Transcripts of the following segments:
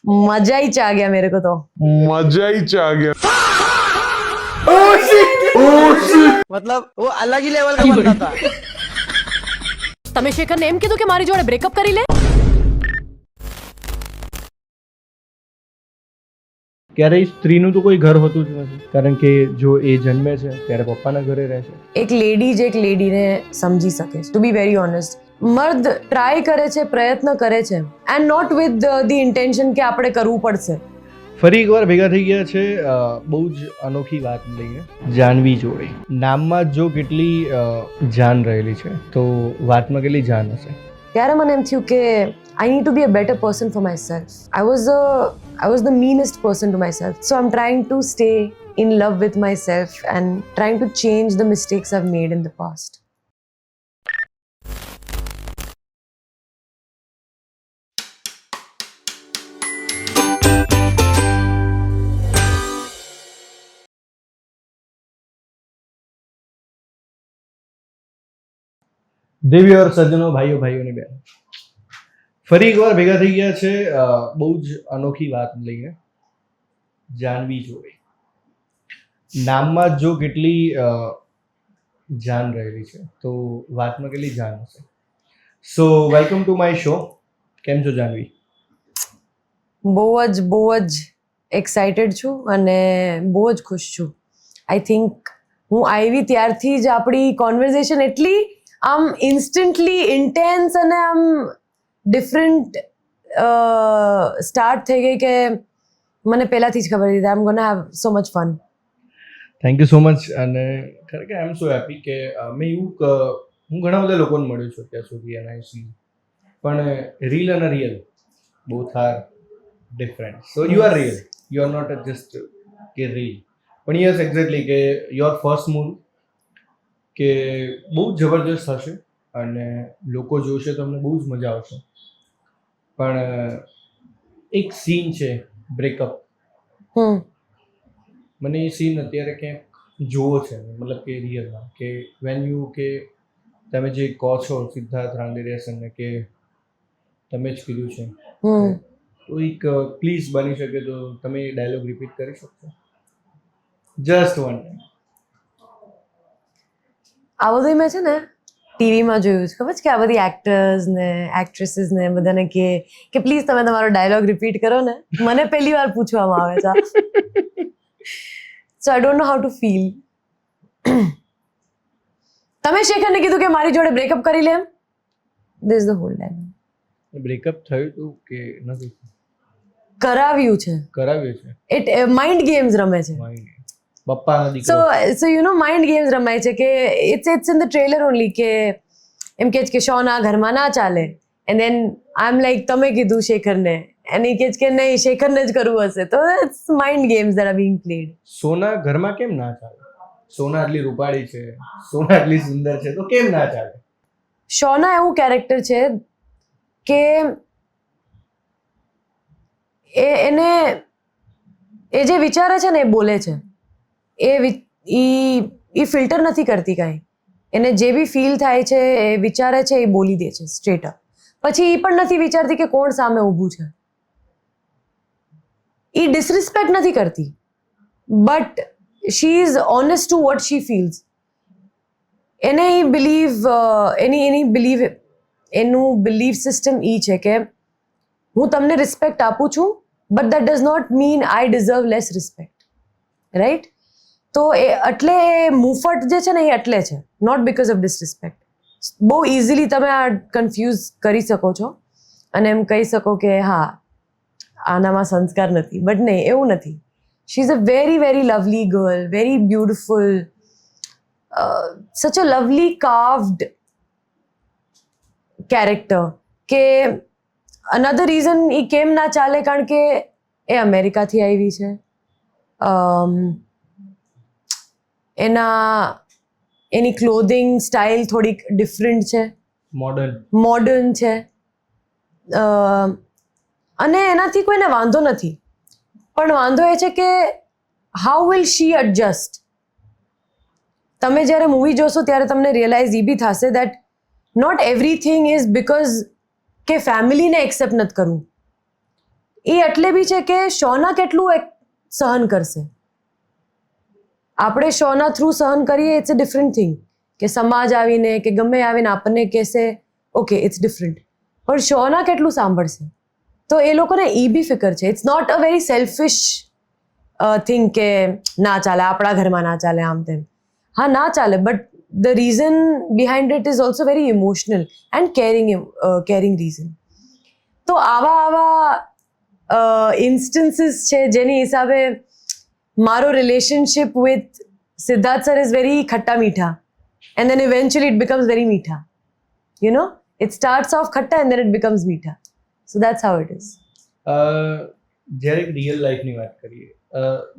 मजा ही आ गया मेरे को तो. मजा ही आ गया. मतलब वो अलग ही लेवल का बंदा था. તમે શેખરને એમ કીધું કે મારી જોડે બ્રેકઅપ કરી લે? ક્યારેય સ્ત્રીનું તો કોઈ ઘર હોતું જ નથી, કારણ કે જો એ જન્મે છે ત્યારે પપ્પાના ઘરે રહે છે. એક લેડી જ એક લેડીને સમજી શકે છે. ટુ બી વેરી ઓનેસ્ટ, મર્દ ટ્રાય કરે છે, પ્રયત્ન કરે છે, and not with the intention કે આપણે કરવું પડશે. ફરી એકવાર ભેગા થઈ ગયા છે બહુ જ અનોખી વાત લઈને, જાનવી જોડે. નામમાં જ જો કેટલી જાન રહેલી છે તો વાતમાં કેટલી જાન હશે. ત્યારે મને એમ થયું કે I need to be a better person for myself. I was the meanest person to myself. So I'm trying to stay in love with myself and trying to change the mistakes I've made in the past. દેવીઓ ઓર સજ્જનો, ભાઈઓ ભાઈઓની બહેનો, ફરી એકવાર ભેગા થઈ ગયા છે બહુ જ અનોખી વાત લઈને, જાનવી જોડે. નામમાં જ જો કેટલી જાન રહેલી છે તો વાતમાં કેટલી જાન હશે. સો વેલકમ ટુ માય શો. કેમ છો જાનવી? બહુ જ એક્સાઇટેડ છું અને બહુ જ ખુશ છું. આઈ થિંક હું આવી ત્યારથી જ આપણી કોન્વર્ઝેશન એટલી આમ ઇન્સ્ટન્ટલી ઇન્ટેન્સ અને આમ ડિફરન્ટ સ્ટાર્ટ થઈ ગઈ કે મને પહેલાંથી જ ખબર હતી I am gonna have so much fun. Thank you so much. અને ખરેખર આઈ એમ સો હેપી કે મેં એવું હું ઘણા બધા લોકોને મળ્યો છું અત્યાર સુધી અને આઈ સી, પણ રીલ અને real both are different. So you are real, you are not just કે રીલ. પણ યસ, એક્ઝેક્ટલી કે યોર ફર્સ્ટ મૂવ કે બહુ જ જબરજસ્ત હશે અને લોકો જોશે તો અમને બહુ જ મજા આવશે. પણ એક સીન છે બ્રેકઅપ, મને એ સીન અત્યારે ક્યાંક જોવો છે, મતલબ કે રિયલમાં, કે વેન યુ કે તમે જે કહો છો સિદ્ધાર્થ રાંદેરિયા સરને કે તમે જ કીધું છે, તો એક પ્લીઝ બની શકે તો તમે એ ડાયલોગ રિપીટ કરી શકશો? Just one time. આ બધું મેં છે ને ટીવીમાં જોયું છે, ખબર છે કે આ બધી એક્ટર્સ ને એક્ટ્રેસીસ ને બધાને કે પ્લીઝ તમે તમારો ડાયલોગ રિપીટ કરો ને. મને પહેલી વાર પૂછવામાં આવે છે. So I don't know how to feel. તમે શેખરને કીધું કે મારી જોડે બ્રેકઅપ કરી લે એમ? This is the whole dialogue. Breakup થયું હતું કે નથી? કરાવ્યું છે. કરાવ્યું છે. ઇટ માઇન્ડ ગેમ્સ રમે છે. પપ્પાનો દીકરો. So you know mind games રમાય છે કે it's in the trailer only કે એમ કે છે કે શોના ઘરમાં ના ચાલે, and then I am like તમે કીધું શેખરને, અને એ કહે છે કે નહીં શેખરને જ કરવું હશે. તો it's mind games that are being played. સોના ઘરમાં કેમ ના ચાલે? સોના આટલી રૂપાળી છે, સોના આટલી સુંદર છે, તો કેમ ના ચાલે? શોના એવું કેરેક્ટર છે કે એને એ જે વિચારે છે ને એ બોલે છે. એ ફિલ્ટર નથી કરતી કાંઈ. એને જે બી ફીલ થાય છે એ વિચારે છે એ બોલી દે છે સ્ટ્રેટ અપ. પછી એ પણ નથી વિચારતી કે કોણ સામે ઊભું છે. એ ડિસરિસ્પેક્ટ નથી કરતી, but she is honest to what she feels. એને એ બિલીવ એનું બિલીવ સિસ્ટમ એ છે કે હું તમને રિસ્પેક્ટ આપું છું, but that does not mean I deserve less respect. Right? તો એ એટલે એ મુફટ જે છે ને એ એટલે છે, નોટ બિકોઝ ઓફ ડિસરિસ્પેક્ટ. બહુ ઇઝીલી તમે આ કન્ફ્યુઝ કરી શકો છો અને એમ કહી શકો કે હા આનામાં સંસ્કાર નથી, બટ નહીં, એવું નથી. She is a very very lovely girl, very beautiful, such a lovely carved character. કે અનધર રીઝન એ કેમ ના ચાલે કારણ કે એ અમેરિકાથી આવી છે, એની ક્લોધિંગ સ્ટાઇલ થોડીક ડિફરન્ટ છે, મોડર્ન છે, અને એનાથી કોઈને વાંધો નથી. પણ વાંધો એ છે કે હાઉ વિલ શી એડજસ્ટ. તમે જ્યારે મૂવી જોશો ત્યારે તમને રિયલાઇઝ એ બી થશે that not everything is because કે ફેમિલીને એક્સેપ્ટ નથી કરવું. એ એટલે બી છે કે શોના કેટલું સહન કરશે. આપણે શોના થ્રુ સહન કરીએ ઇટ્સ અ ડિફરન્ટ થિંગ, કે સમાજ આવીને કે ગમે આવીને આપણને કહેશે ઓકે ઇટ્સ ડિફરન્ટ, પણ શોના કેટલું સાંભળશે. તો એ લોકોને એ બી ફિકર છે. It's not a very selfish thing કે ના ચાલે, આપણા ઘરમાં ના ચાલે, આમ તેમ. હા, ના ચાલે, but the reason behind it is also very emotional and caring reason. તો આવા ઇન્સ્ટન્સીસ છે જેની હિસાબે મારો relationship with Siddharth sir is very ખટ્ટા મીઠા, and then eventually it becomes very મીઠા. You know, it starts off ખટ્ટા એન્ડ દેન ઇટ બિકમ્સ મીઠા. So that's how it is. જ્યારે રિયલ લાઈફની વાત કરીએ,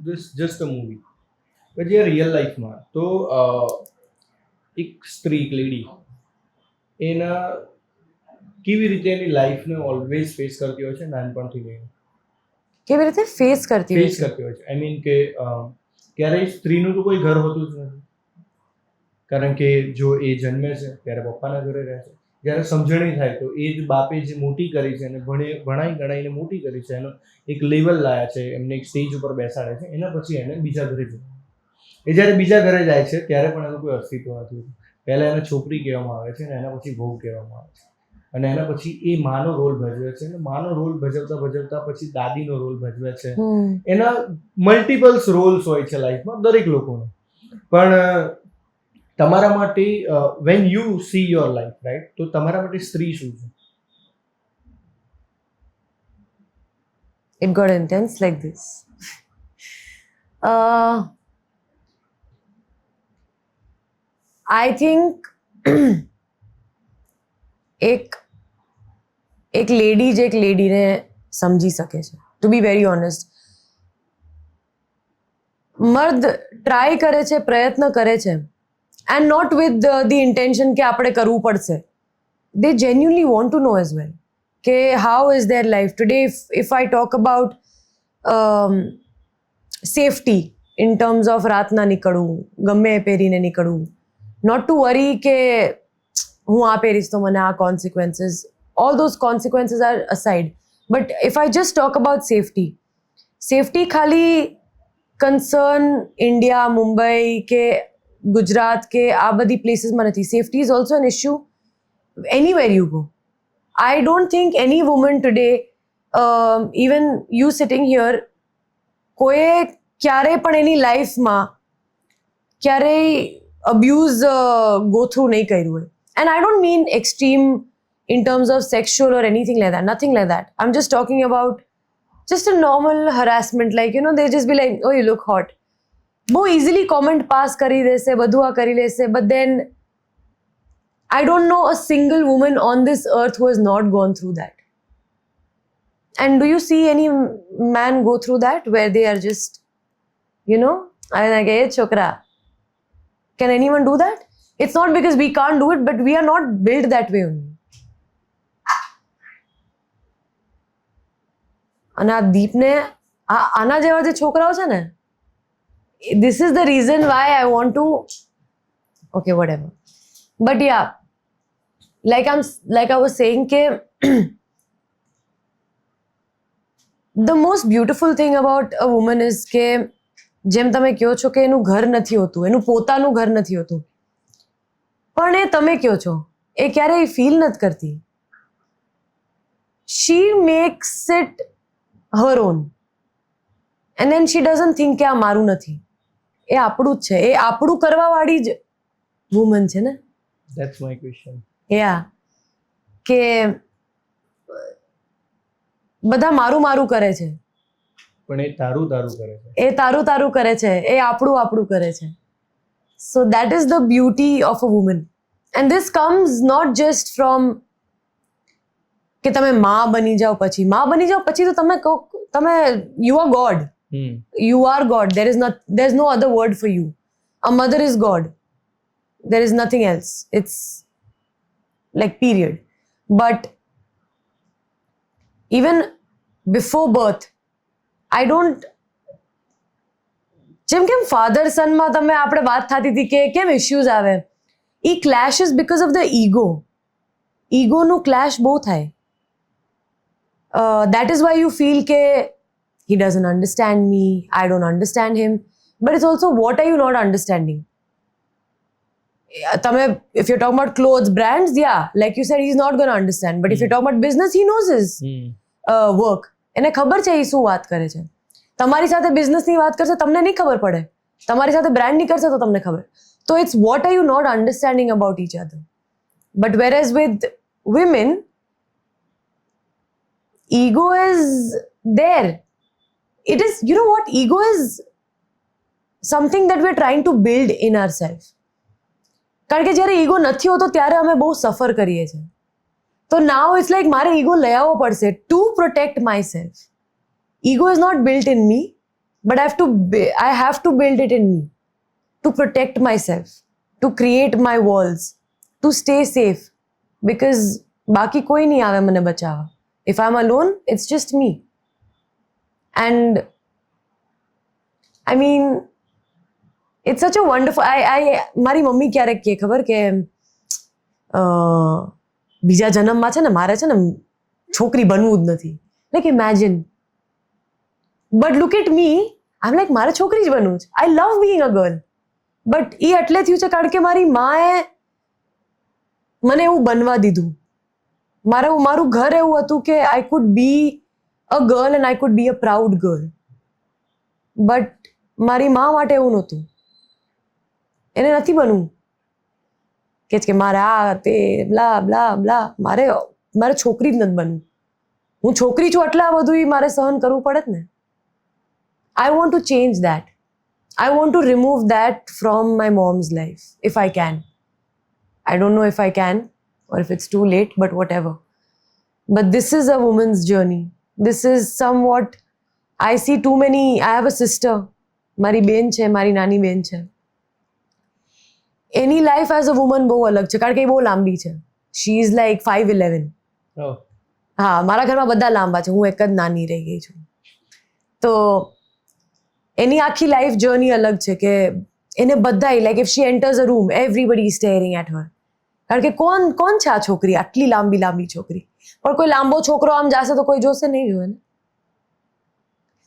ધીસ જસ્ટ અ મૂવી, પણ જે રિયલ લાઈફમાં તો એક સ્ત્રી, એક લેડી એના કેવી રીતે એની લાઈફને ઓલવેઝ ફેસ કરતી હોય છે નાનપણથી લઈને. કેવી રીતે ફેસ કરતી હોય ફેસ છે? કરતી હોય છે. આઈ મીન કે ક્યારેય સ્ત્રીનું તો કોઈ ઘર હોતું જ નથી, કારણ કે જો એ જન્મે છે ત્યારે પપ્પાના ઘરે રહે છે. જ્યારે સમજણી થાય તો એ જ બાપે જે મોટી કરી છે અને ભણાઈ ગણાઈને મોટી કરી છે, એનો એક લેવલ લાયા છે, એમને એક સ્ટેજ ઉપર બેસાડે છે, એના પછી એને બીજા ઘરે જવું. એ જ્યારે બીજા ઘરે જાય છે ત્યારે પણ એનું કોઈ અસ્તિત્વ નથી. પહેલાં એને છોકરી કહેવામાં આવે છે અને એના પછી વહુ કહેવામાં આવે છે, અને એના પછી એ માનો રોલ ભજવે છે, અને માનો રોલ ભજવતા પછી દાદીનો રોલ ભજવે છે. એના મલ્ટિપલ્સ રોલ્સ હોય છે લાઈફમાં દરેક લોકોનો. પણ તમારા માટે when you C your life, right, તો તમારા માટે સ્ત્રી શું છે? It got intense like this. I think એક લેડી જ એક લેડીને સમજી શકે છે. ટુ બી વેરી ઓનેસ્ટ, મર્દ ટ્રાય કરે છે, પ્રયત્ન કરે છે, and not with the intention કે આપણે કરવું પડશે. They genuinely want to know as well કે how is their life today. If I talk about safety in terms of રાતના નીકળવું, ગમે એ પહેરીને નીકળવું, નોટ ટુ વરી કે હું આ પહેરીશ તો મને આ consequences, all those consequences are aside. But if I just talk about safety ખાલી કન્સર્ન ઇન્ડિયા, મુંબઈ કે ગુજરાત કે આ બધી પ્લેસીસમાં નથી. Safety is also an issue anywhere you go. I don't think any woman today, even you sitting here, કોઈએ ક્યારેય પણ એની લાઈફમાં ક્યારેય અબ્યુઝ ગો થ્રુ નહીં કર્યું હોય. And I don't mean extreme in terms of sexual or anything like that, nothing like that. I'm just talking about just a normal harassment, like, you know, they just be like, oh, you look hot. બહુ easily comment pass કરી દેશે, બધું આ કરી લેશે, but then I don't know a single woman on this earth who has not gone through that. And do you see any man go through that where they are just, you know, I'm like, hey, chokra. Can anyone do that? It's not because we can't do it, but we are not built that way only. અને આ દીપને આના જેવા જે છોકરાઓ છે ને, this is the reason why I want to, okay, whatever. But yeah, like I was saying ke the most beautiful thing about a woman is કે જેમ તમે કહો છો કે એનું ઘર નથી હોતું, એનું પોતાનું ઘર નથી હોતું, પણ એ તમે કહો છો એ ક્યારેય ફીલ નથી કરતી. she makes it her own and then she doesn't think કે આ મારું નથી, એ આપણું જ છે, એ આપણું કરવાવાળી જ વુમન છે ને. That's my question. Yeah, કે બધા મારું મારું કરે છે, પણ એ તારું તારું કરે છે, એ તારું તારું કરે છે, એ આપણું આપણું કરે છે. So that is the beauty of a woman. And this comes not just from કે તમે માં બની જાઓ પછી તો તમે you are God. You are God. There is no other word for you. A mother is God. There is nothing else. It's like period. But even before birth, I don't, જેમ કેમ ફાધર સનમાં તમે આપણે વાત થતી હતી કે કેમ issues આવે, એ ક્લેશિસ બીકોઝ ઓફ ધ ઈગોનું ક્લેશ બહુ થાય. that is why you feel ke he doesn't understand me, I don't understand him. But it's also, what are you not understanding? If you're talking about clothes brands, yeah, like you said, he's not going to understand. But if you're talking about business, he knows his work. એને ખબર છે એ શું વાત કરે છે. તમારી સાથે બિઝનેસની વાત કરશે, તમને નહીં ખબર પડે. તમારી સાથે બ્રાન્ડની કરશે તો તમને ખબર. So it's what are you not understanding about each other. But whereas with women, ego is there. It is, you know what, ego is something that we're trying to build in ourselves. કારણ કે જ્યારે ego નથી હોતો ત્યારે અમે બહુ સફર કરીએ છીએ. તો નાઉ ઇટ્સ લાઈક મારે ઈગો લઈ આવવો પડશે to protect myself. Ego is not built in me, but I have to build it in me to protect myself, to create my walls, to stay safe. Because બાકી કોઈ નહીં આવે મને બચાવવા. If I am alone, it's just me. And I mean, it's such a wonderful, મારી mummy ક્યારેક કહે ખબર કે બીજા જન્મમાં છે ને મારે છે ને છોકરી બનવું જ નથી. Like imagine. But look at me, I am like મારે છોકરી જ બનવું છે. I love being a girl. But એ એટલે થયું છે કારણ કે મારી માએ મને એવું બનવા દીધું. મારું ઘર એવું હતું કે I could B a girl and I could B a proud girl. But મારી મા માટે એવું નહોતું. એને નથી બનવું કે મારે આ તે બ્લા બ્લા બ્લા. મારે છોકરી જ નથી બનવું. હું છોકરી છું એટલે આ બધું મારે સહન કરવું પડે જ ને. આઈ want to change that. I want two remove that from my moms life if I can. I don't know if I can or if it's too late, but whatever. But this is a woman's journey. This is somewhat, I see too many, I have a sister. મારી બેન છે, મારી નાની બેન છે. એની life as a woman બહુ અલગ છે કારણ કે એ બહુ લાંબી છે. She is like 5'11". હા, મારા ઘરમાં બધા લાંબા છે, હું એક જ નાની રહી ગઈ છું. તો એની આખી લાઈફ જર્ની અલગ છે કે એને બધાય, like if she enters a room, everybody staring at her. કારણ કે કોણ છે આ છોકરી, આટલી લાંબી છોકરી. પણ કોઈ લાંબો છોકરો આમ જશે તો કોઈ જોશે નહીં જોવે ને.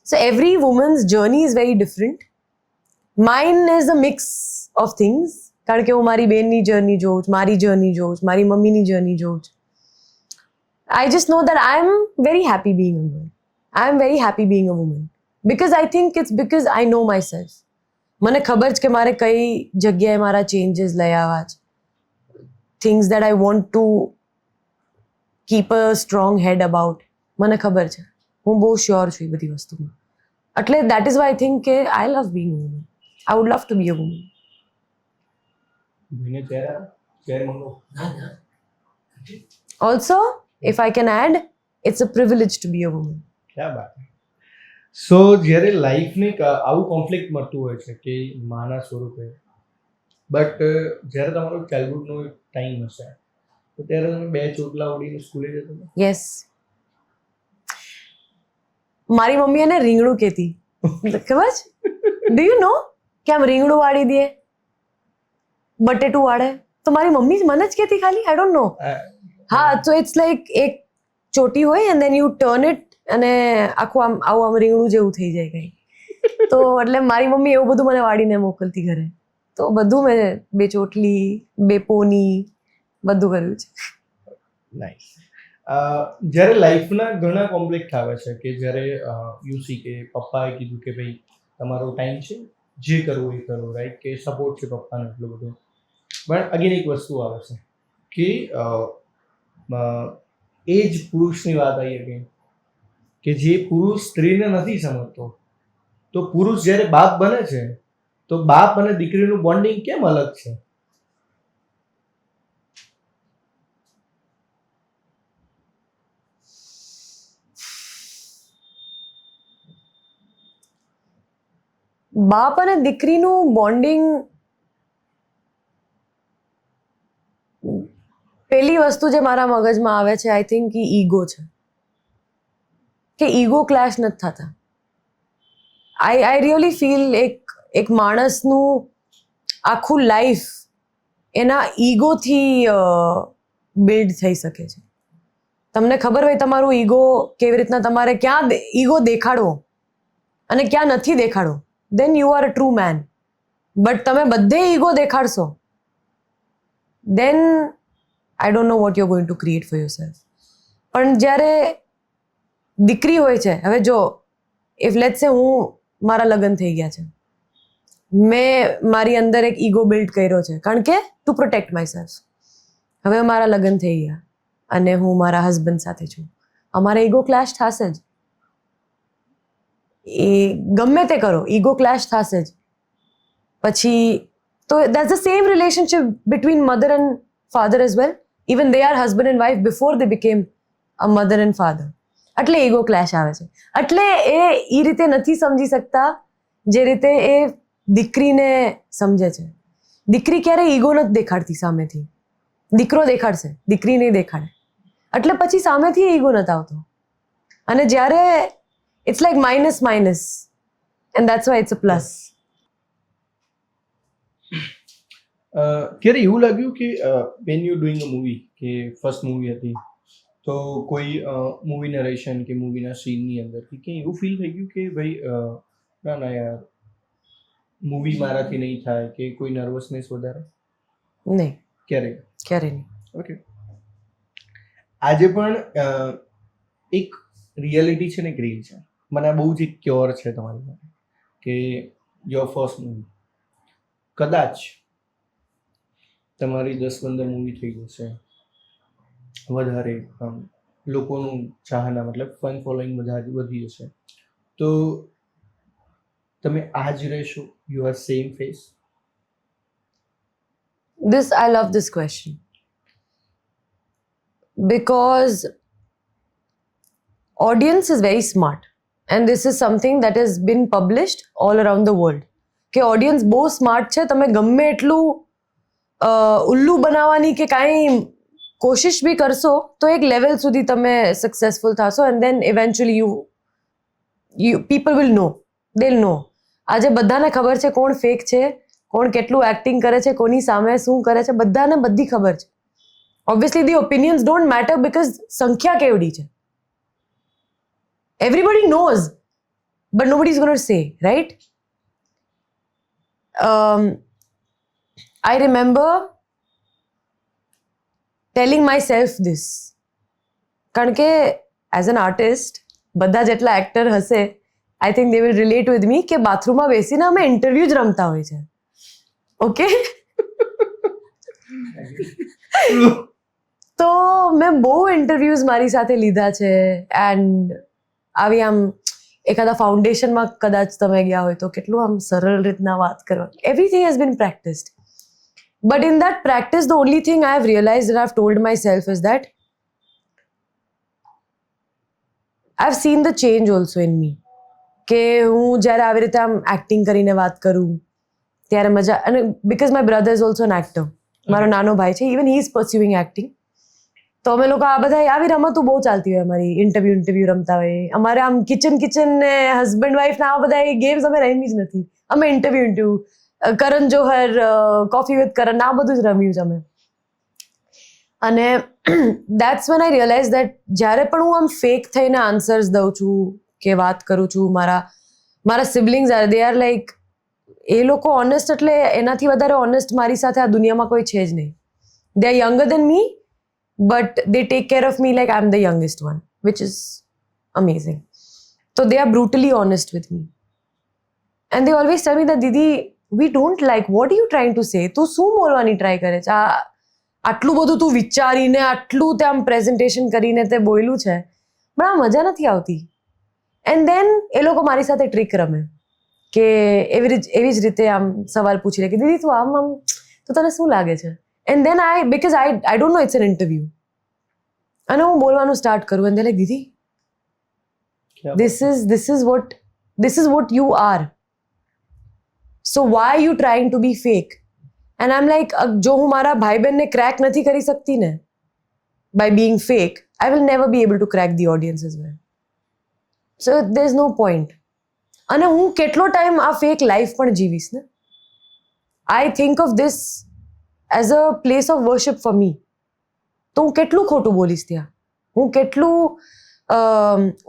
So every women's journey is very different. Mine is a mix of things. કારણ કે હું મારી બેનની જર્ની જોઉં છું, મારી જર્ની જોઉં છું, મારી મમ્મીની જર્ની જોઉં છું. I just know that I am very happy being a woman. I am very happy being a woman because I think it's because I know myself. મને ખબર છે કે મારે કઈ જગ્યાએ મારા ચેન્જીસ લઈ આવવા છે. Things that I want to keep a strong head about. મને ખબર છે, હું બહુ શ્યોર છું એ બધી વસ્તુમાં. એટલે that is why I think કે I love being a woman. I would love to be a woman. Also, if I can add, it's a privilege to be a woman. ક્યાં બાત. સો જ્યારે લાઈફને આવું કોન્ફ્લિક્ટ મળતું હોય છે કે માના સ્વરૂપે, બટ જ્યારે તમારો ચાઇલ્ડહુડનો ટાઈમ હશે તો ત્યારે તમે 2 ચોટલા ઉડીને સ્કૂલે જતો? યસ. મારી મમ્મી એને રીંગણું કહેતી. ખબર છે? ડુ યુ નો કે આમ રીંગણું વાળી દે, બટેટું વાળે. તો મારી મમ્મી મને જ કહેતી ખાલી, આઈ ડોન્ટ નો. હા, તો ઇટ્સ લાઈક એક ચોટી હોય and then U turn it અને આખું આમ રીંગણું જેવું થઈ જાય કંઈ. તો એટલે મારી મમ્મી એવું બધું મને વાળીને મોકલતી ઘરે. તો બધું મેં 2 ચોટલી, 2 પોની બધું કર્યું છે. નાઇસ. જ્યારે લાઈફના ઘણા કોમ્પ્લેક્સ આવે છે કે જ્યારે યુ સી કે પપ્પાએ કીધું કે ભાઈ તમારો ટાઈમ છે, જે કરવું એ કરો, રાઈટ, કે સપોર્ટ છે પપ્પાનો એટલું બધું. પણ અગેન એક વસ્તુ આવે છે કે એ જ પુરુષની વાત આવી અગેન કે જે પુરુષ સ્ત્રીને નથી સમજતો, તો પુરુષ જ્યારે બાપ બને છે તો બાપ અને દીકરીનું બોન્ડિંગ કેમ અલગ છે? બાપ અને દીકરીનું બોન્ડિંગ, પહેલી વસ્તુ જે મારા મગજમાં આવે છે આઈ થિંક કે ઈગો છે, કે ઈગો ક્લેશ નથી થતા. આઈ રિયલી ફીલ એક માણસનું આખું લાઈફ એના ઈગોથી બિલ્ડ થઈ શકે છે. તમને ખબર હોય તમારું ઈગો કેવી રીતના તમારે ક્યાં ઈગો દેખાડવો અને ક્યાં નથી દેખાડવો, then you are a true man. But તમે બધે ઈગો દેખાડશો, then I don't know what you are going to create for yourself. પણ જ્યારે દીકરી હોય છે, હવે જો ઇફ લેટ્સ સે હું મારા લગ્ન થઈ ગયા છે, મેં મારી અંદર એક ઈગો બિલ્ડ કર્યો છે કારણ કે ટુ પ્રોટેક્ટ માય સેલ્ફ. હવે મારા લગ્ન થઈ ગયા અને હું મારા હસબન્ડ સાથે છું, અમારા ઈગો ક્લેશ થશે જ. એ ગમે તે કરો, ઈગો ક્લેશ થશે જ. પછી તો that's the same relationship between mother and father as well. Even they are husband and wife before they became a mother and father. એટલે ઈગો ક્લેશ આવે છે. એટલે એ રીતે નથી સમજી શકતા જે રીતે એ દીકરીને સમજે છે. દીકરી ક્યારેય ઈગો નથી દેખાડતી સામેથી, દીકરો દેખાડશે, દીકરી નહીં દેખાડે. એટલે પછી સામેથી ઈગો નથી આવતો. અને જ્યારે it's like minus minus and that's why it's a plus. ક્યારે એવું લાગ્યું કે when you doing a movie, કે ફર્સ્ટ મૂવી હતી તો કોઈ મૂવી નરેશન કે મૂવીના સીનની અંદર કે એવું ફીલ થઈ ગયું કે ભાઈ ના યાર મૂવી મારાથી નહીં થાય, કે કોઈ નર્વસનેસ વધારે? નહીં, ક્યારે નહીં. ઓકે. આજે પણ એક રિયાલિટી છે ને એક રીલ છે, મને આ બહુ જ એક ક્યોર છે તમારી માટે, કે યોર ફર્સ્ટ મૂવી કદાચ તમારી 10-15 મૂવી થઈ જશે, વધારે લોકોનું ચાહના મતલબ ફન ફોલોઈંગ વધારે વધી જશે, તો તમે આ જ રહેશો, you are same face? This, I love this question. Because audience is very smart. And this is something that has been published all around the world. કે audience બહુ સ્માર્ટ છે. તમે ગમે એટલું ઉલ્લુ બનાવવાની કે કાંઈ કોશિશ બી કરશો તો એક લેવલ સુધી તમે સક્સેસફુલ થશો. And then eventually you people will know, they know. આજે બધાને ખબર છે કોણ ફેક છે, કોણ કેટલું એક્ટિંગ કરે છે, કોની સામે શું કરે છે, બધાને બધી ખબર છે. Obviously the opinions don't matter because સંખ્યા કેવડી છે. Everybody knows but nobody is gonna say, right? I remember telling myself this. કારણ કે એઝ એન આર્ટિસ્ટ બધા જેટલા એક્ટર હશે, I think they will relate with me, કે બાથરૂમમાં બેસીને અમે ઇન્ટરવ્યૂ જ રમતા હોય છે. ઓકે? તો મેં બહુ ઇન્ટરવ્યૂઝ મારી સાથે લીધા છે. એન્ડ આવી આમ એખાદા ફાઉન્ડેશનમાં કદાચ તમે ગયા હોય તો કેટલું આમ સરળ રીતના વાત કરવાની. Everything has been practised. But in that practice, the only thing I have realized and I've told myself is that I've seen the change also in me. કે હું જ્યારે આવી રીતે આમ એક્ટિંગ કરીને વાત કરું ત્યારે મજા. અને because my brother is also an actor. મારો નાનો ભાઈ છે, even he is pursuing acting. તો અમે લોકો આ બધા આવી રમતો બહુ ચાલતી હોય અમારી, ઇન્ટરવ્યૂ રમતા હોય અમારે. આમ કિચન ને હસબન્ડ વાઈફ ના આ બધા ગેમ્સ અમે રમી જ નથી. અમે interview Karan Johar, coffee with Karan, આ બધું જ રમ્યું છે અમે. અને that's when I realise that જ્યારે પણ હું આમ ફેક થઈને આન્સર્સ દઉં છું કે વાત કરું છું, મારા siblings are they are like, એ લોકો ઓનેસ્ટ એટલે એનાથી વધારે ઓનેસ્ટ મારી સાથે આ દુનિયામાં કોઈ છે જ નહીં. They are younger than me but they take care of me like I am the youngest one, which is amazing. તો they are brutally honest with me and they always tell me that દીદી we don't like what you trying to say. તું શું બોલવાની try કરે છે? આટલું બધું તું વિચારીને, આટલું તે આમ પ્રેઝન્ટેશન કરીને તે બોલ્યું છે, પણ આ મજા નથી આવતી. એન્ડ દેન એ લોકો મારી સાથે ટ્રીક રમે કે એવી જ રીતે આમ સવાલ પૂછી લે કે દીદી તું આમ તો તને શું લાગે છે? And then because I don't know it's an interview, અને હું બોલવાનું સ્ટાર્ટ કરું એન્ડ દે લાઈક દીદી this is what you are. So why are you trying to be fake? And I'm like, જો હું મારા ભાઈ બહેનને ક્રેક નથી કરી શકતી ને by being fake, I will never be able to crack the audience as well. So there's no point. અને હું કેટલો ટાઈમ આ ફેક લાઈફ પણ જીવીશ ને. I think of this as a place of worship for me. તો હું કેટલું ખોટું બોલીશ ત્યાં. હું કેટલું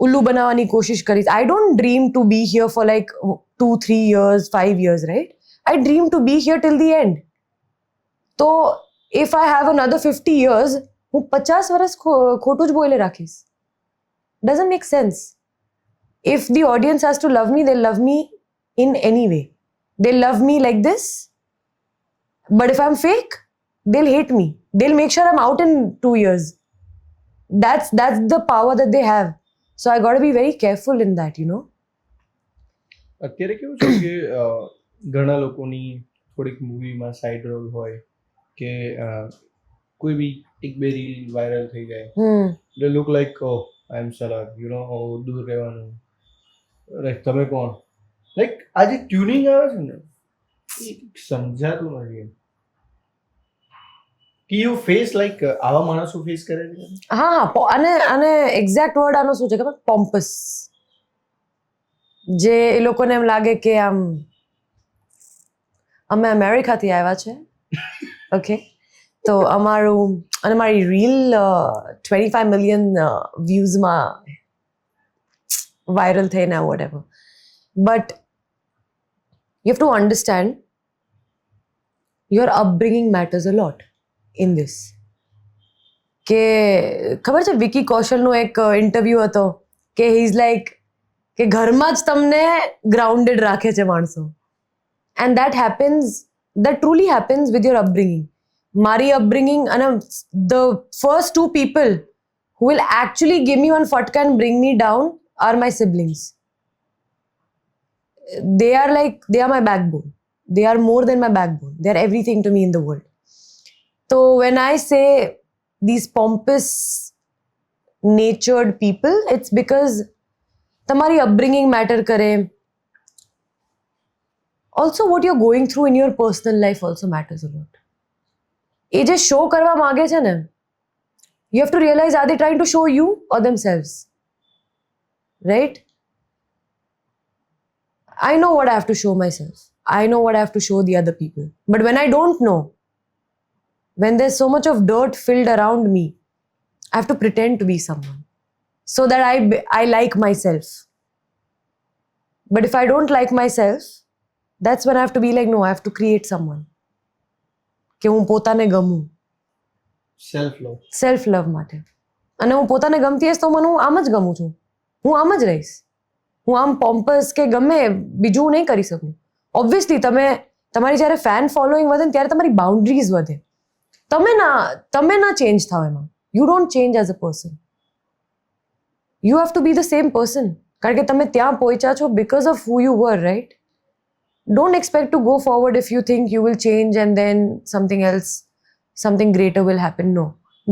ઉલ્લુ બનાવવાની કોશિશ કરીશ. I don't dream to be here for like 2-3 years, 5 years, right? I dream to be here till the end. તો if I have another 50 years, હું 50 વર્ષ ખોટું જ બોલે રાખીશ. Doesn't make sense. If the audience has to love me, they'll love me in any way. They'll love me like this. But if I'm fake, they'll hate me. They'll make sure I'm out in 2 years. That's the power that they have. So I got to be very careful in that, you know. અત્યારે કેવું છે કે ઘણા લોકોની થોડીક મૂવીમાં side role હોય કે કોઈ બી એક બે રીલ વાયરલ થઈ જાય, they look like I am Salaar, you know, દૂર રહેવાનું, લાઈક તમે કોણ, લાઈક આ જે ટ્યુનિંગ આવે છે ને એ સમજાતું નથી કે યુ ફેસ લાઈક આવા માણસો ફેસ કરે છે. હા, અને એક્ઝેક્ટ વર્ડ આનો શું છે ખબર? પોમ્પસ. જે એ લોકોને એમ લાગે કે આમ અમે અમેરિકાથી આવ્યા છે, ઓકે, તો અમારું અને મારી રીલ 25 million વ્યૂઝમાં વાયરલ થઈને whatever. But you have to understand your upbringing matters a lot in this. કે ખબર છે વિકી કૌશલનો એક ઇન્ટરવ્યૂ હતો કે હી ઇઝ લાઈક કે ઘરમાં જ તમને ગ્રાઉન્ડેડ રાખે છે માણસો. And that truly happens with your upbringing. મારી upbringing અને the first 2 people who will actually give me one fatka and bring me down are my siblings. They are my backbone. They are more than my backbone. They are everything to me in the world. So when I say these pompous natured people, it's because તમારી upbringing matter કરે. Also what you're going through in your personal life also matters a lot. એ જે show કરવા માંગે છે ને, you have to realize, are they trying to show you or themselves? Right? I know what I have to show myself. I know what I have to show the other people. But when I don't know, when there's so much of dirt filled around me, I have to pretend to be someone so that I like myself. But if I don't like myself, that's when I have to be like, no, I have to create someone. કે હું પોતાને ગમું. Self love માટે. અને હું પોતાને ગમતી હશે તો મને હું આમ જ ગમું છું, હું આમ જ રહીશ. હું આમ પોમ્પસ કે ગમે બીજું નહીં કરી શકું. ઓબ્વિયસલી તમારી જ્યારે ફેન ફોલોઈંગ વધે ને ત્યારે તમારી બાઉન્ડ્રીઝ વધે. તમે ના ચેન્જ થાવ એમાં. You don't change as a person. You have to be the same person. કારણ કે તમે ત્યાં પહોંચ્યા છો because of who you were, right? Don't expect to go forward if you think you will change and then something greater will happen. No.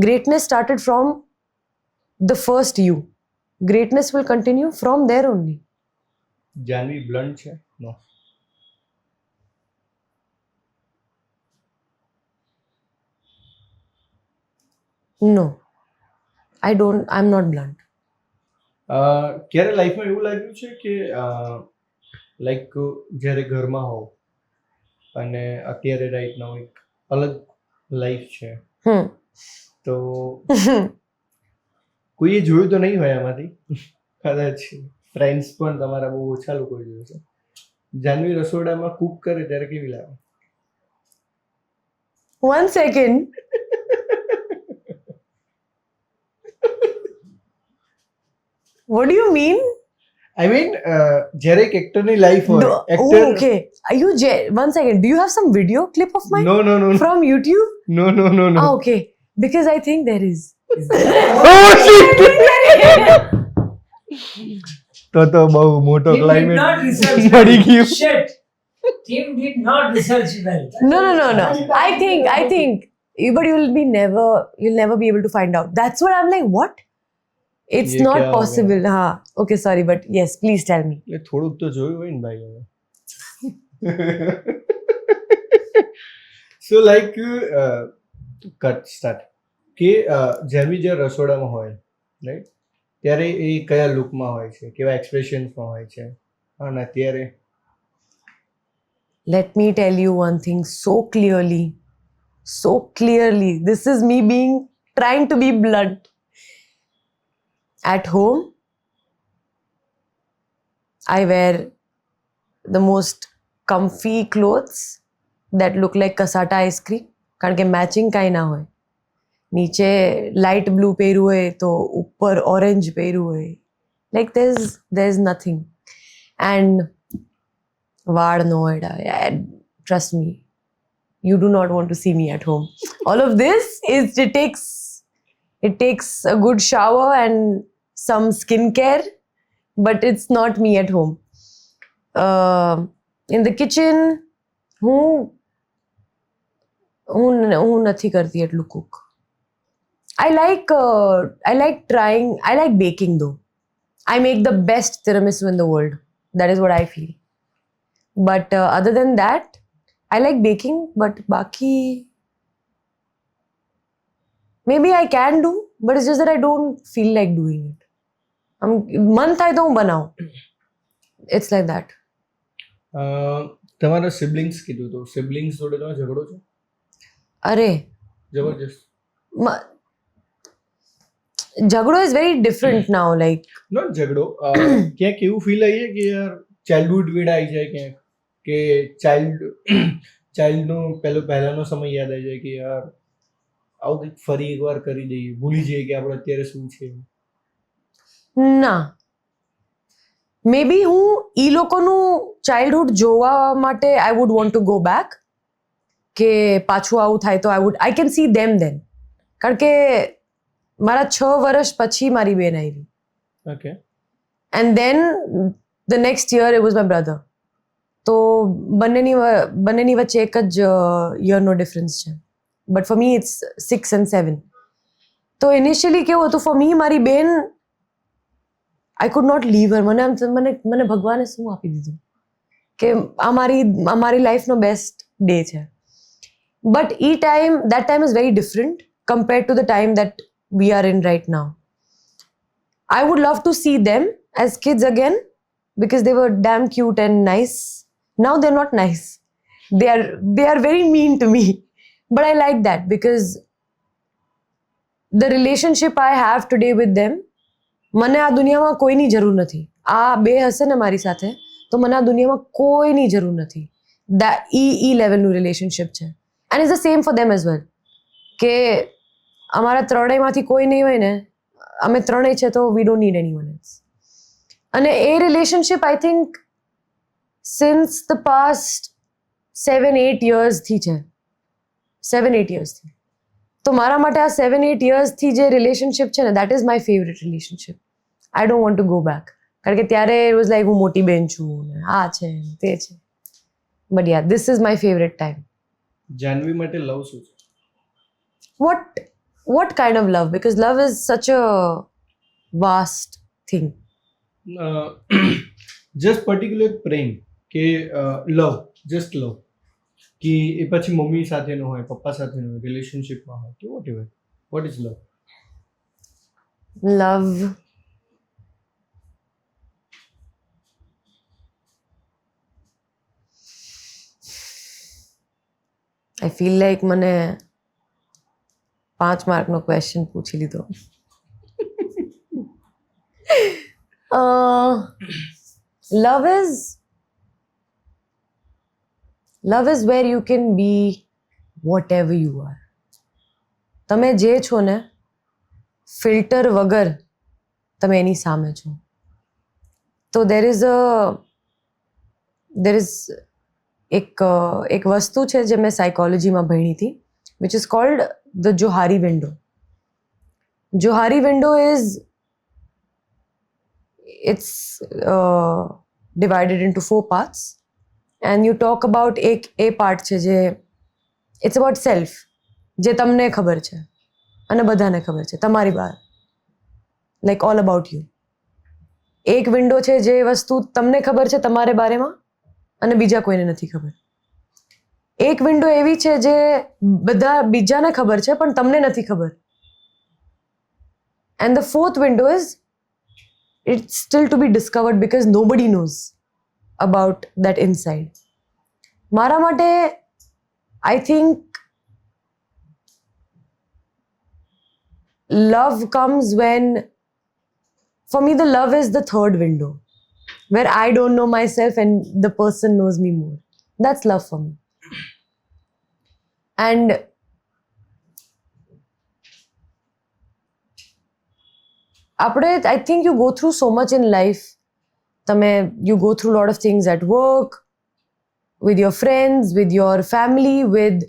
Greatness started from the first you. Greatness will continue from there only. Janvi blunt છે? નો. No. I'm not blunt. ક્યારે લાઈફમાં એવું લાગ્યું છે કે like જ્યારે ઘરમાં હોવ અને અત્યારે રાઈટ નાઉ એક અલગ લાઈફ છે, તો કોઈએ જોયું તો નહીં હોય આમાંથી, કદાચ ફ્રેન્ડ્સ પણ તમારા બહુ ઓછા લોકોએ જોયું છે, જાનવી રસોડામાં કુક કરે ત્યારે કેવી લાગે? 1 second. What do you mean? I mean, જ્યારે એક એક્ટરની લાઈફ હોય, actor. Okay. Are you 1 second. Do you have some video clip of mine? No. From YouTube? No. Ah, okay. Because I think there is. Oh shit! તો બહુ મોટો Team did climate not research મળી well. ગયું. Shit. Team did not research well. No. I think. But you'll never be able to find out. That's what I'm like, what? It's ये not क्या हो possible. हाँ. Okay, sorry, but yes, please tell me. એટલે થોડુંક તો જોયું હોય ને ભાઈ હવે. સો લાઈક કટ સ્ટાર્ટ કે જેવી જે રસોડામાં હોય, રાઈટ, ત્યારે એ કયા લુકમાં હોય છે, કેવા એક્સપ્રેશન્સમાં હોય છે, અને અત્યારે? Let me tell you one thing so clearly. This is me trying to be blunt. At home, I wear the most comfy clothes that look like kasata ice cream. કારણ કે મેચિંગ કાંઈ ના હોય. નીચે લાઇટ બ્લુ પહેર્યું હોય તો ઉપર ઓરેન્જ પહેર્યું હોય. Like there's nothing. And વાળ નો હોય. Trust me, you do not want to see me at home. All of this it takes a good shower and some skincare, but it's not me at home. In the kitchen, હું નથી કરતી એટલું cook. I like trying. I like baking though. I make the best tiramisu in the world. That is what I feel. But other than that, I like baking. But baki, maybe I can do, but it's just that I don't feel like doing it. મન થાય તો હું બનાવું. It's like that. તમારા siblings કીધું તો siblings જોડે તમે ઝઘડો છો? અરે જબરજસ્ત. ઝઘડો is very different now. Like not ઝઘડો, ક્યાંક એવું ફીલ આવી છે કે યાર ચાઇલ્ડહુડ વીડ આવી જાય ક્યાંક, કે ચાઇલ્ડનો પહેલાનો સમય યાદ આવી જાય કે યાર આવું કંઈક ફરી એકવાર કરી દઈએ, ભૂલી જઈએ કે આપણે અત્યારે શું છે. ના, મે બી હું એ લોકોનું ચાઇલ્ડહુડ જોવા માટે I would want to go back, કે પાછું આવું થાય તો I can see them then. કારણ કે મારા 6 વર્ષ પછી મારી બેન આવી, okay, and then the next year it was my brother. તો બંનેની વચ્ચે એક જ યરનો ડિફરન્સ છે. But for me it's 6 and 7. તો ઇનિશિયલી કેવું હતું ફોર મી, મારી બેન, આઈ કુડ નોટ લીવ હર. મને ભગવાને શું આપી દીધું કે આ મારી લાઈફનો બેસ્ટ ડે છે. But that time is very different compared to the time that we are in right now. I would love to see them as kids again because they were damn cute and nice. Now they're not nice. They are very mean to me. But I like that because the relationship I have today with them, મને આ દુનિયામાં કોઈની જરૂર નથી. આ બે હશે ને મારી સાથે તો મને આ દુનિયામાં કોઈની જરૂર નથી. ઈ લેવલનું રિલેશનશિપ છે. And is the same for them as well, કે અમારા ત્રણેયમાંથી કોઈ નહીં હોય ને, અમે ત્રણેય છે તો we don't need anyone else. અને એ relationship I think since the past 7-8 યર્સથી છે. 7-8 યર્સથી. તો મારા માટે આ 7-8 યર્સથી જે રિલેશનશિપ છે ને, that is my favourite relationship. I don't want to go back. કારણ કે ત્યારે ઇટ વોઝ લાઈક હું મોટી બેન છું ને આ છે તે છે. But yeah, this is my favourite time. Janvi માટે લવ શું છે? What kind of love? Because love is such a vast thing. Just particular પ્રેમ કે લવ, જસ્ટ લવ, કે એ પછી મમ્મી સાથેનો હોય, પપ્પા સાથેનો હોય, રિલેશનશિપમાં હોય, કે whatever. What is love? Love. I feel like મને 5 માર્કનો ક્વેશ્ચન પૂછી લીધો. Love is where you can be whatever you are. તમે જે છો ને, ફિલ્ટર વગર તમે એની સામે છો. તો there is એક વસ્તુ છે જે મેં સાયકોલોજીમાં ભણી હતી, which is called the Johari window. Johari window it's divided into 4 parts, and you talk about a part છે જે it's about self, જે તમને ખબર છે અને બધાને ખબર છે તમારી બહાર, like all about you. એક વિન્ડો છે જે વસ્તુ તમને ખબર છે તમારે બારેમાં અને બીજા કોઈને નથી ખબર. એક વિન્ડો એવી છે જે બધા બીજાને ખબર છે પણ તમને નથી ખબર. And the 4th window is it's still to be discovered because nobody knows about that inside. મારા માટે I think love comes when For me, the love is the third window, where I don't know myself and the person knows me more. That's love for me. And I think you go through so much in life. You go through a lot of things at work, with your friends, with your family, with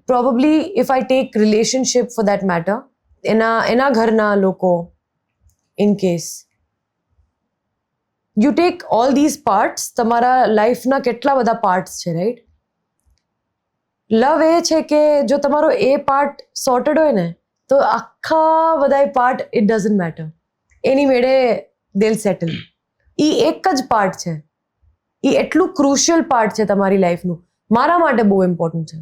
probably, if I take relationship for that matter, એના ઘરના લોકો, in case you take all these parts, તમારા લાઈફના કેટલા બધા parts છે, right? લવ એ છે કે જો તમારો એ પાર્ટ સોર્ટેડ હોય ને તો આખા બધા પાર્ટ ઇટ ડઝન્ટ મેટર, એની મેળે they'll settle. એ એક જ પાર્ટ છે, એ એટલું ક્રુશિયલ પાર્ટ છે તમારી લાઈફનું. મારા માટે બહુ ઇમ્પોર્ટન્ટ છે.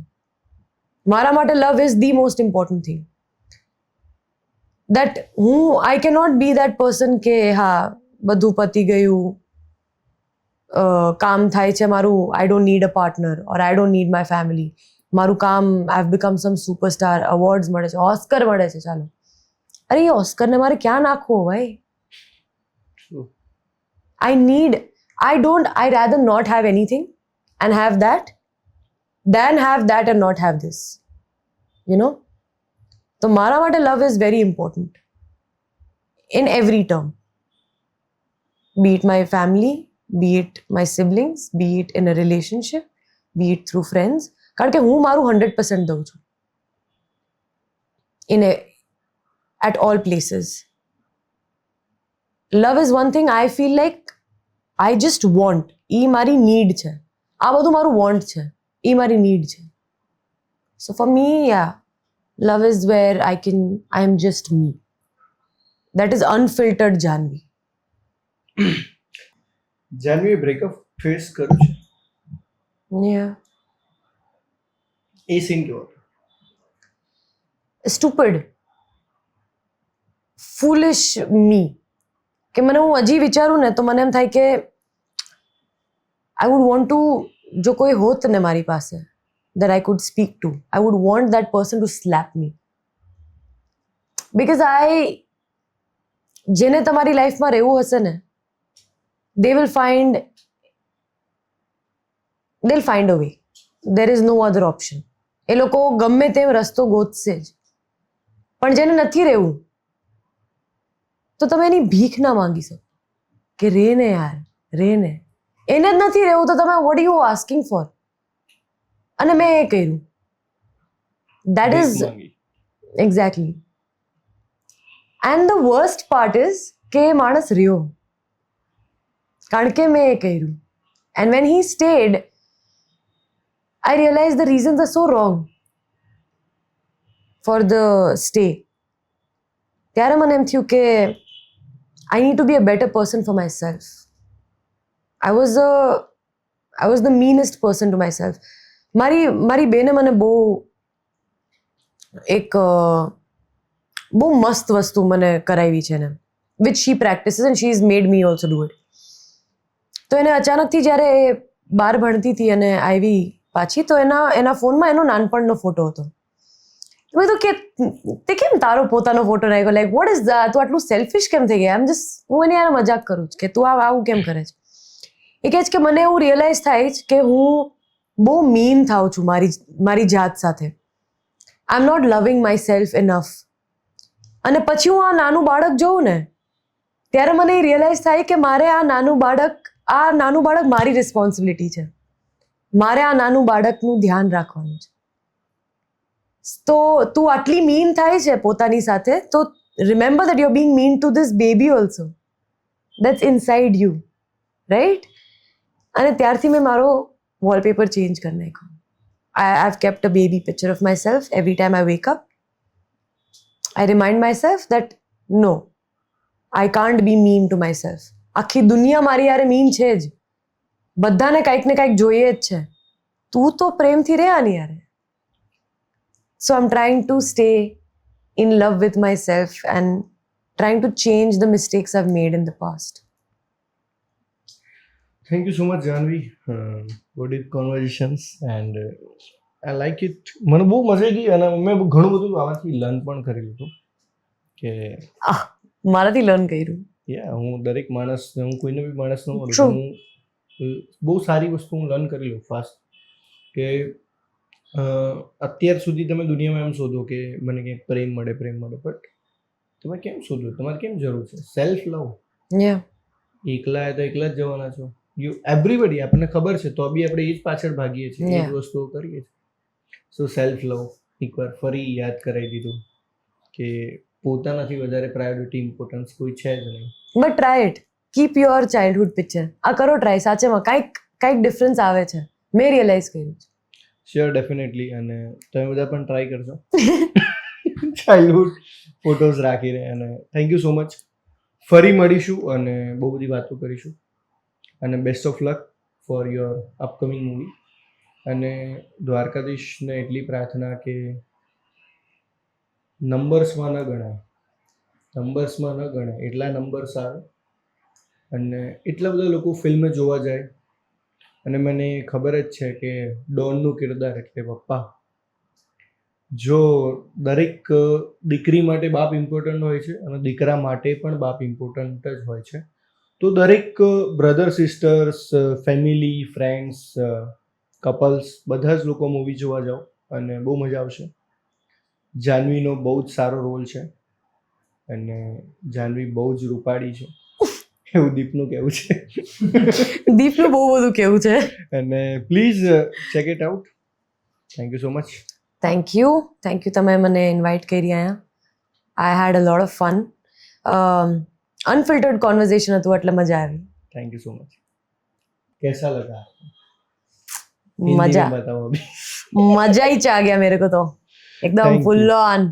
મારા માટે love is the most important thing. That I can not be that person કે હા બધું પતી ગયું, કામ થાય છે મારું, I don't need a partner or I don't need my family. મારું કામ, I have become some superstar, awards મળે છે, ઓસ્કર મળે છે, ચાલો. અરે એ ઓસ્કરને મારે ક્યાં નાખવો ભાઈ? I rather not have anything and have that than have that and not have this. You know? So mara mate love is very important in every term. Be it my family, be it my siblings, be it in a relationship, be it through friends. કારણ કે હું મારું 100% દઉં છું at all places. Love is one thing I feel like I just want. એ મારી need છે. આ બધું મારું want છે, એ મારી need છે. So for me, yeah, love is where I am just me. That is unfiltered Janvi. Janvi breakup face કર્યું છે? Yeah. એ સીન કેવો હતો? Stupid. Foolish me. કે મને હું હજી વિચારું ને તો મને એમ થાય કે I would want to, જો કોઈ હોત ને મારી પાસે that I could speak to, I would want that person to slap me. Because જેને તમારી લાઈફમાં રહેવું હશે ને, they'll find a way. There is no other option. એ લોકો ગમે તેમ રસ્તો ગોતશે જ. પણ જેને નથી રહેવું તો તમે એની ભીખ ના માંગી શકો કે રે ને યાર, રે ને. એને જ નથી રહેવું તો તમે what are you asking for? અને મેં એ કર્યું. That is exactly. And the worst part is કે એ માણસ રહ્યો કારણ કે મેં એ કર્યું. And when he stayed, I realized the reasons are so wrong for the stay. ત્યારે મને એમ થયું કે I need to be a better person for myself. I was the meanest person to myself. મારી બેને મને બહુ મસ્ત વસ્તુ મને કરાવી છે ને, which she practices and she's made me also do it. તો એને અચાનકથી જ્યારે એ બહાર ભણતી હતી અને આવી પાછી, તો એના ફોનમાં એનો નાનપણનો ફોટો હતો. મેં તો કે તે કેમ તારો પોતાનો ફોટો નાખ્યો? લાઈક વોટ ઇઝ તું આટલું સેલ્ફિશ કેમ થઈ ગયા? હું એની યાર મજાક કરું છું કે તું આવું કેમ કરે છે. એ કહે છે કે મને એવું રિયલાઇઝ થાય છે કે હું બહુ મીન થાઉં છું મારી જાત સાથે. આઈ એમ નોટ લવિંગ માય સેલ્ફ ઇનફ. અને પછી હું આ નાનું બાળક જોઉં ને ત્યારે મને એ રિયલાઇઝ થાય કે મારે આ નાનું બાળક મારી રિસ્પોન્સિબિલિટી છે. મારે આ નાનું બાળકનું ધ્યાન રાખવાનું છે. તો તું આટલી મીન થાય છે પોતાની સાથે, તો remember that you are being mean two this baby also. That's inside you, right? અને ત્યારથી મેં મારો વોલપેપર ચેન્જ કરી નાખ્યો. I have kept a baby picture of myself every time I wake up. I remind myself that no, I can't be mean to myself. આખી દુનિયા મારી યારે મીન છે જ. બધાને કંઈક ને કંઈક જોઈએ જ છે. તું તો પ્રેમથી રહે આની યારે. So I'm trying to stay in love with myself and trying to change the mistakes I've made in the past. Thank you so much, Janvi. Good conversations and I like it. મને બહુ મજા આવી અને મેં ઘણું બધું આમાંથી learn પણ કરી લીધું કે મારાથી લર્ન કર્યું. યા હું દરેક માણસને હું કોઈને બી માણસને મળું True. હું બહુ સારી વસ્તુ હું લર્ન કરી લઉં ફાસ્ટ કે અત્યાર સુધી તમે દુનિયામાં એમ શોધો કે મને કંઈક પ્રેમ મળે બટ તમે કેમ શોધો, તમારે કેમ જરૂર છે? Self love. Yeah. એકલા તો એકલા જ જવાના છો. યુ એવરીબડી, આપણને ખબર છે તો બી આપણે એ જ પાછળ ભાગીએ છીએ, એ Yeah. જ વસ્તુઓ કરીએ છીએ. સો સેલ્ફ લવ એકવાર ફરી યાદ કરાવી દીધું કે પોતાનાથી વધારે પ્રાયોરિટી ઇમ્પોર્ટન્સ કોઈ છે જ નહીં. But try it, keep your childhood picture. આ કરો ટ્રાય, સાચેમાં કાંઈક ડિફરન્સ આવે છે, મેં રિયલાઇઝ કર્યું છે. Sure, definitely. અને તમે બધા પણ ટ્રાય કરજો ચાઇલ્ડહુડ ફોટોઝ રાખીને. અને થેન્ક યુ સો મચ. ફરી મળીશું અને બહુ બધી વાતો કરીશું. અને best of luck for your upcoming movie. અને દ્વારકાધીશને એટલી પ્રાર્થના કે નંબર્સમાં ન ગણાય, એટલા નંબર્સ આવે અને એટલા બધા લોકો ફિલ્મ જોવા જાય. અને મને ખબર જ છે કે ડોનનું કિરદાર એટલે પપ્પા, જો દરેક દીકરી માટે બાપ ઇમ્પોર્ટન્ટ હોય છે અને દીકરા માટે પણ બાપ ઇમ્પોર્ટન્ટ જ હોય છે, તો દરેક brother sisters, family, friends, couples બધા જ લોકો મૂવી જોવા જાઓ અને બહુ મજા આવશે. જાહ્નવીનો બહુ જ સારો રોલ છે અને જાહ્નવી બહુ જ રૂપાળી છે એવું દીપનું કહેવું છે. દીપનું બહુ બધું કેવું છે. અને please check it out. Thank you so much. Thank you તમે મને ઇન્વાઇટ કરી અહીંયા. આઈ હેડ અ લોટ ઓફ ફન. અનફિલ્ટર્ડ કોન્વર્ઝેશન હતું એટલે મજા આવી. Thank you so much. कैसा लगा? મજા बताओ अभी. મજા ही आ गया मेरे को तो एकदम Thank you. Full on.